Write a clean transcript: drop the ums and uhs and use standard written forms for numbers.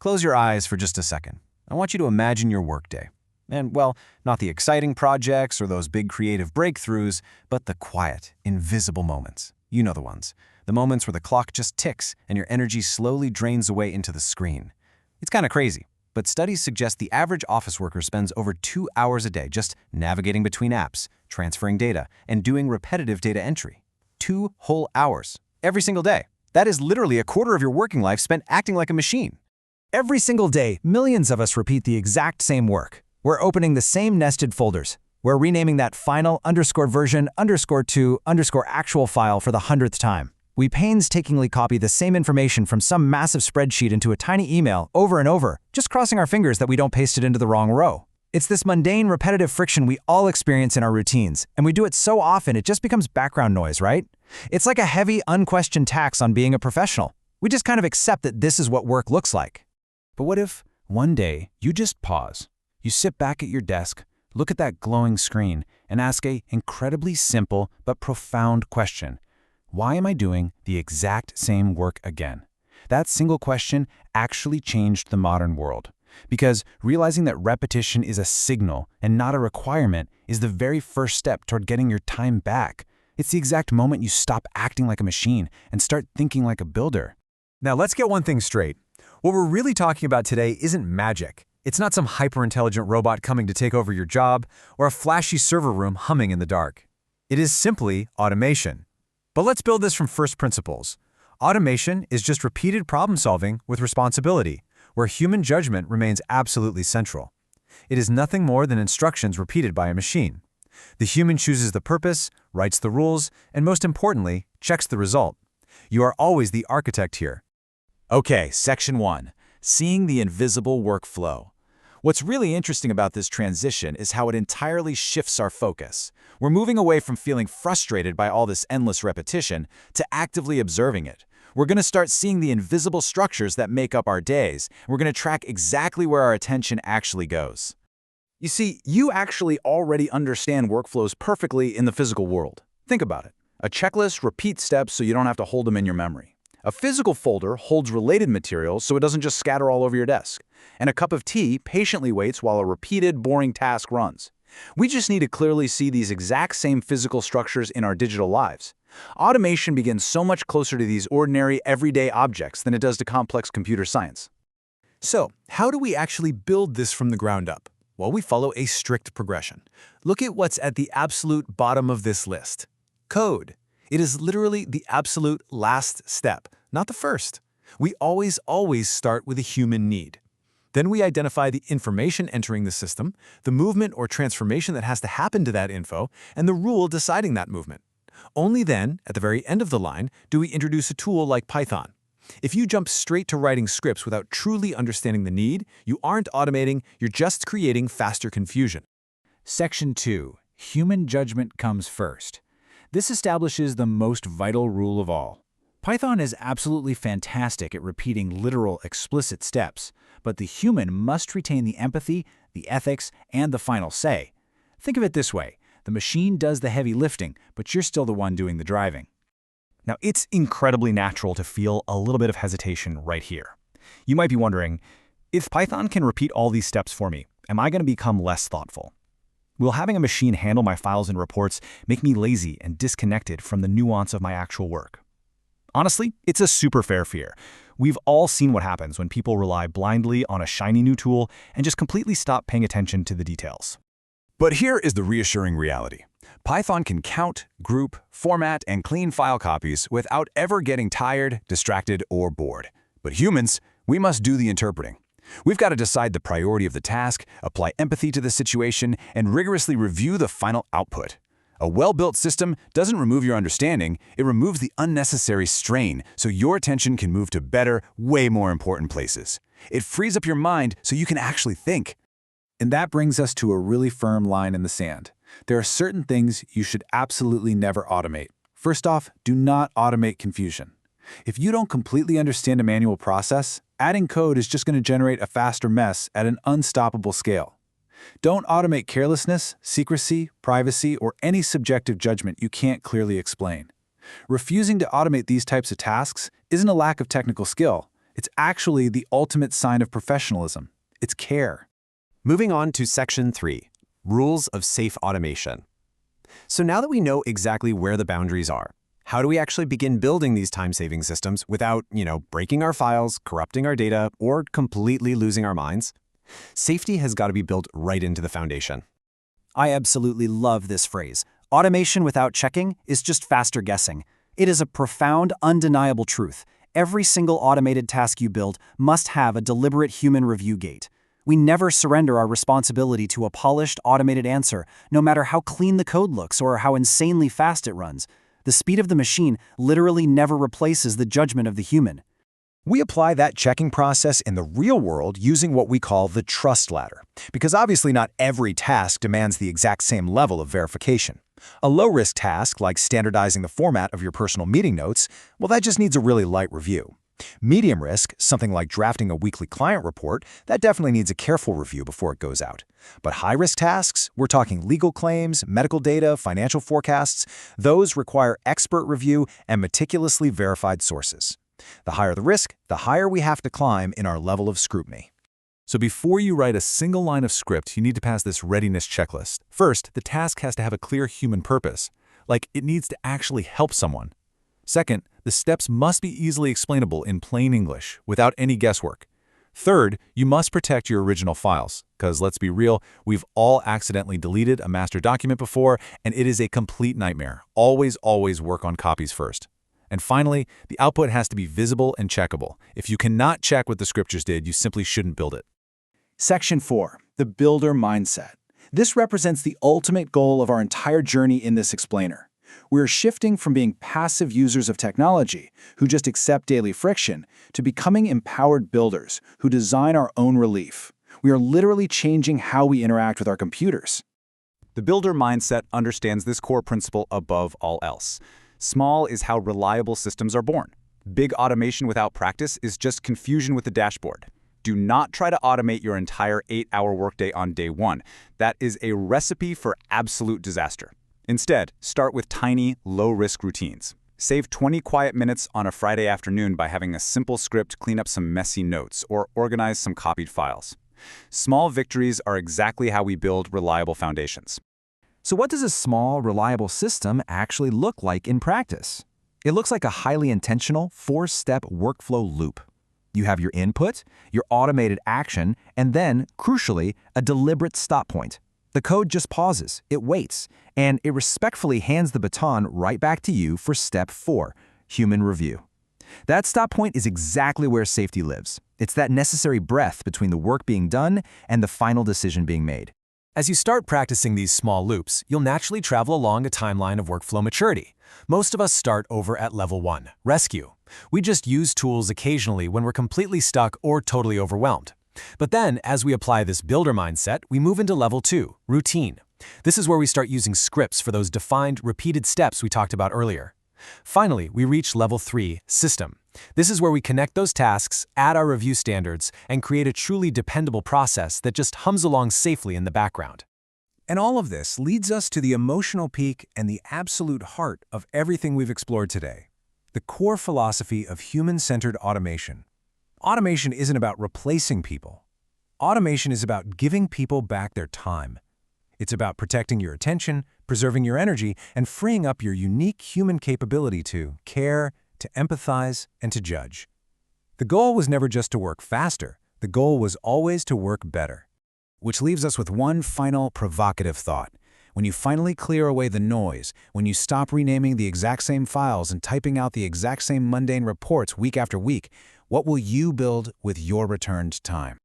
Close your eyes for just a second. I want you to imagine your workday. And, well, not the exciting projects or those big creative breakthroughs, but the quiet, invisible moments. You know the ones. The moments where the clock just ticks and your energy slowly drains away into the screen. It's kind of crazy, but studies suggest the average office worker spends over 2 hours a day just navigating between apps, transferring data, and doing repetitive data entry. 2 whole hours, every single day. That is literally a quarter of your working life spent acting like a machine. Every single day, millions of us repeat the exact same work. We're opening the same nested folders. We're renaming that final _version_2_actual file for the 100th time. We painstakingly copy the same information from some massive spreadsheet into a tiny email over and over, just crossing our fingers that we don't paste it into the wrong row. It's this mundane, repetitive friction we all experience in our routines, and we do it so often it just becomes background noise, right? It's like a heavy, unquestioned tax on being a professional. We just kind of accept that this is what work looks like. But what if, one day, you just pause? You sit back at your desk, look at that glowing screen, and ask an incredibly simple but profound question. Why am I doing the exact same work again? That single question actually changed the modern world. Because realizing that repetition is a signal and not a requirement is the very first step toward getting your time back. It's the exact moment you stop acting like a machine and start thinking like a builder. Now let's get one thing straight. What we're really talking about today isn't magic. It's not some hyper-intelligent robot coming to take over your job or a flashy server room humming in the dark. It is simply automation. But let's build this from first principles. Automation is just repeated problem-solving with responsibility, where human judgment remains absolutely central. It is nothing more than instructions repeated by a machine. The human chooses the purpose, writes the rules, and most importantly, checks the result. You are always the architect here. Okay, Section 1. Seeing the invisible workflow. What's really interesting about this transition is how it entirely shifts our focus. We're moving away from feeling frustrated by all this endless repetition to actively observing it. We're going to start seeing the invisible structures that make up our days. We're going to track exactly where our attention actually goes. You see, you actually already understand workflows perfectly in the physical world. Think about it. A checklist repeats steps so you don't have to hold them in your memory. A physical folder holds related materials so it doesn't just scatter all over your desk. And a cup of tea patiently waits while a repeated, boring task runs. We just need to clearly see these exact same physical structures in our digital lives. Automation begins so much closer to these ordinary, everyday objects than it does to complex computer science. So, how do we actually build this from the ground up? Well, we follow a strict progression. Look at what's at the absolute bottom of this list. Code. It is literally the absolute last step, not the first. We always start with a human need. Then we identify the information entering the system, the movement or transformation that has to happen to that info, and the rule deciding that movement. Only then, at the very end of the line, do we introduce a tool like Python. If you jump straight to writing scripts without truly understanding the need, you aren't automating, you're just creating faster confusion. Section 2. Human judgment comes first. This establishes the most vital rule of all. Python is absolutely fantastic at repeating literal, explicit steps, but the human must retain the empathy, the ethics, and the final say. Think of it this way. The machine does the heavy lifting, but you're still the one doing the driving. Now, it's incredibly natural to feel a little bit of hesitation right here. You might be wondering, if Python can repeat all these steps for me, am I going to become less thoughtful? Will having a machine handle my files and reports make me lazy and disconnected from the nuance of my actual work? Honestly, it's a super fair fear. We've all seen what happens when people rely blindly on a shiny new tool and just completely stop paying attention to the details. But here is the reassuring reality. Python can count, group, format, and clean file copies without ever getting tired, distracted, or bored. But humans, we must do the interpreting. We've got to decide the priority of the task, apply empathy to the situation, and rigorously review the final output. A well-built system doesn't remove your understanding, it removes the unnecessary strain so your attention can move to better, way more important places. It frees up your mind so you can actually think. And that brings us to a really firm line in the sand. There are certain things you should absolutely never automate. First off, do not automate confusion. If you don't completely understand a manual process, adding code is just going to generate a faster mess at an unstoppable scale. Don't automate carelessness, secrecy, privacy, or any subjective judgment you can't clearly explain. Refusing to automate these types of tasks isn't a lack of technical skill. It's actually the ultimate sign of professionalism. It's care. Moving on to Section 3, Rules of Safe Automation. So now that we know exactly where the boundaries are, how do we actually begin building these time-saving systems without, breaking our files, corrupting our data, or completely losing our minds? Safety has got to be built right into the foundation. I absolutely love this phrase. Automation without checking is just faster guessing. It is a profound, undeniable truth. Every single automated task you build must have a deliberate human review gate. We never surrender our responsibility to a polished, automated answer, no matter how clean the code looks or how insanely fast it runs. The speed of the machine literally never replaces the judgment of the human. We apply that checking process in the real world using what we call the trust ladder, because obviously not every task demands the exact same level of verification. A low-risk task, like standardizing the format of your personal meeting notes, well, that just needs a really light review. Medium risk, something like drafting a weekly client report, that definitely needs a careful review before it goes out. But high-risk tasks, we're talking legal claims, medical data, financial forecasts, those require expert review and meticulously verified sources. The higher the risk, the higher we have to climb in our level of scrutiny. So before you write a single line of script, you need to pass this readiness checklist. First, the task has to have a clear human purpose, like it needs to actually help someone. Second, the steps must be easily explainable in plain English, without any guesswork. Third, you must protect your original files, because let's be real, we've all accidentally deleted a master document before, and it is a complete nightmare. Always work on copies first. And finally, the output has to be visible and checkable. If you cannot check what the scriptures did, you simply shouldn't build it. Section 4, the builder mindset. This represents the ultimate goal of our entire journey in this explainer. We're shifting from being passive users of technology, who just accept daily friction, to becoming empowered builders, who design our own relief. We are literally changing how we interact with our computers. The builder mindset understands this core principle above all else. Small is how reliable systems are born. Big automation without practice is just confusion with the dashboard. Do not try to automate your entire 8-hour workday on day one. That is a recipe for absolute disaster. Instead, start with tiny, low-risk routines. Save 20 quiet minutes on a Friday afternoon by having a simple script clean up some messy notes or organize some copied files. Small victories are exactly how we build reliable foundations. So what does a small, reliable system actually look like in practice? It looks like a highly intentional, 4-step workflow loop. You have your input, your automated action, and then, crucially, a deliberate stop point. The code just pauses, it waits, and it respectfully hands the baton right back to you for step 4, human review. That stop point is exactly where safety lives. It's that necessary breath between the work being done and the final decision being made. As you start practicing these small loops, you'll naturally travel along a timeline of workflow maturity. Most of us start over at level 1, rescue. We just use tools occasionally when we're completely stuck or totally overwhelmed. But then, as we apply this builder mindset, we move into level 2, routine. This is where we start using scripts for those defined, repeated steps we talked about earlier. Finally, we reach level 3, system. This is where we connect those tasks, add our review standards, and create a truly dependable process that just hums along safely in the background. And all of this leads us to the emotional peak and the absolute heart of everything we've explored today, the core philosophy of human-centered automation. Automation isn't about replacing people. Automation is about giving people back their time. It's about protecting your attention, preserving your energy, and freeing up your unique human capability to care, to empathize, and to judge. The goal was never just to work faster. The goal was always to work better. Which leaves us with one final provocative thought. When you finally clear away the noise, when you stop renaming the exact same files and typing out the exact same mundane reports week after week, what will you build with your returned time?